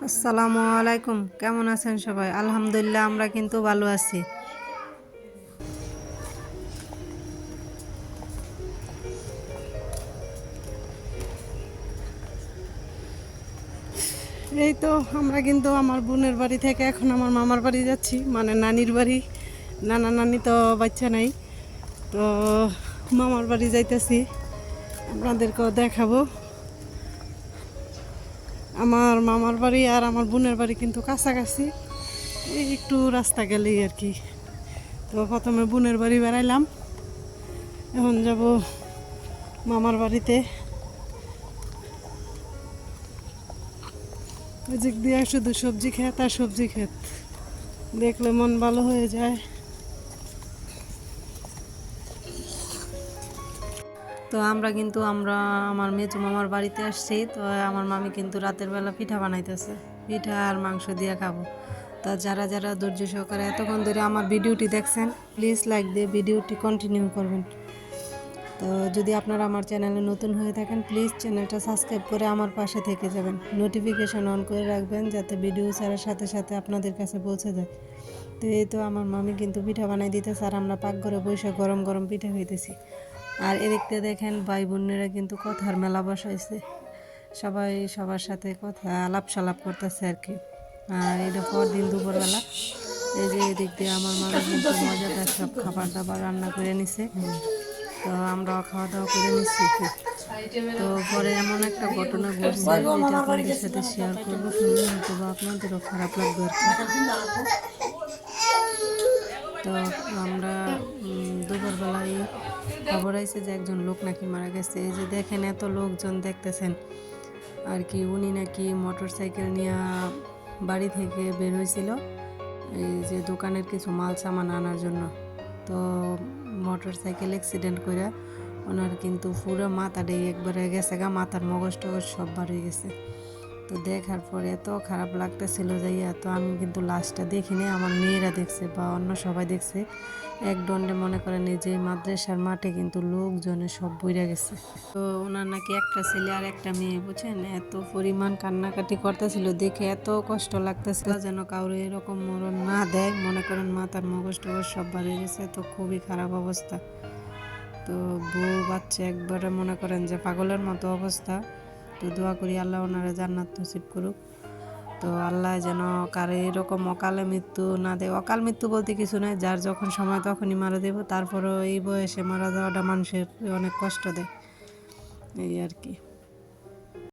আসসালামু আলাইকুম, কেমন আছেন সবাই? আলহামদুলিল্লাহ, আমরা কিন্তু ভালো আছি। এই তো আমরা কিন্তু আমার বোনের বাড়ি থেকে এখন আমার মামার বাড়ি যাচ্ছি, মানে নানির বাড়ি। নানা নানি তো বাচ্চা নাই, তো মামার বাড়ি যাইতেছি, আপনাদেরকেও দেখাবো। আমার মামার বাড়ি আর আমার বোনের বাড়ি কিন্তু কাছাকাছি, এই একটু রাস্তা গেলেই আর কি। তো প্রথমে বোনের বাড়ি বেড়াইলাম, এখন যাব মামার বাড়িতে। এদিক দিয়ে শুধু সবজি ক্ষেত আর সবজি ক্ষেত, দেখলে মন ভালো হয়ে যায়। তো আমরা আমার মেজো মামার বাড়িতে আসছি। তো আমার মামি কিন্তু রাতের বেলা পিঠা বানাইতেছে, পিঠা আর মাংস দিয়ে খাবো। তা যারা যারা ধৈর্য সহকারে এতক্ষণ ধরে আমার ভিডিওটি দেখছেন, প্লিজ লাইক দিয়ে ভিডিওটি কন্টিনিউ করবেন। তো যদি আপনারা আমার চ্যানেলে নতুন হয়ে থাকেন, প্লিজ চ্যানেলটা সাবস্ক্রাইব করে আমার পাশে থেকে যাবেন, নোটিফিকেশন অন করে রাখবেন যাতে ভিডিও ছাড়ার সাথে সাথে আপনাদের কাছে পৌঁছে যায়। তো এই তো আমার মামি কিন্তু পিঠা বানাই দিতেছে আর আমরা পাকঘরে বসে গরম গরম পিঠা খাইতেছি। আর এদিকতে দেখেন ভাই বোনেরা কিন্তু কথার মেলা বসাইছে, সবাই সবার সাথে কথা আলাপ সালাপ করতেছে আর কি। আর এটা পরদিন দুপুরবেলা, এই যে এদিক দিয়ে আমার মামি কিন্তু মজাদার সব খাবার দাবার রান্না করে নিছে। তো আমরাও খাওয়া দাওয়া করে নিচ্ছি। তো পরে এমন একটা ঘটনা ঘটছে যেটা আপনাদের সাথে শেয়ার করবো, শুনলে হয়তো বা আপনাদেরও খারাপ লাগবে আর কি। তো আমরা দুপুরবেলায় খবর আইছে যে একজন লোক নাকি মারা গেছে। এই যে দেখেন এত লোকজন দেখতেছেন আর কি, উনি নাকি মোটর সাইকেল নিয়ে বাড়ি থেকে বের হয়েছিল এই যে দোকানের কিছু মাল সামান আনার জন্য। তো মোটর সাইকেল অ্যাক্সিডেন্ট করে ওনার কিন্তু পুরো মাথাটাই একবারে গেছে গা, মাথার মগজ টগজ সব বার হয়ে গেছে। তো দেখার পরে এত খারাপ লাগতেছিল যাইয়া। তো আমি কিন্তু লাশটা দেখিনি, আমার মেয়েরা দেখছে বা অন্য সবাই দেখছে। এক দণ্ডে মনে করেন এই যে মাদ্রাসার মাঠে কিন্তু লোকজনে সব বইরা গেছে। তো ওনার নাকি একটা ছেলে আর একটা মেয়ে, বুঝছেন, এত পরিমাণ কান্নাকাটি করতেছিল, দেখে এত কষ্ট লাগতেছিল যেন কাউরে এরকম মরণ না দেয়। মনে করেন মাথার মগজ টগজ সব বার হয়ে গেছে, তো খুবই খারাপ অবস্থা। তো বউ বাচ্চা একবারে মনে করেন যে পাগলের মতো অবস্থা। তো দোয়া করি আল্লাহ ওনারা জান্নাত নসিব করুক। তো আল্লাহ যেন কারে এরকম অকালে মৃত্যু না দেয়। অকাল মৃত্যু বলতে কিছু নয়, যার যখন সময় তখনই মারা দেব, তারপরেও এই বয়সে মারা যাওয়াটা মানুষের অনেক কষ্ট দেয়, এই আর কি।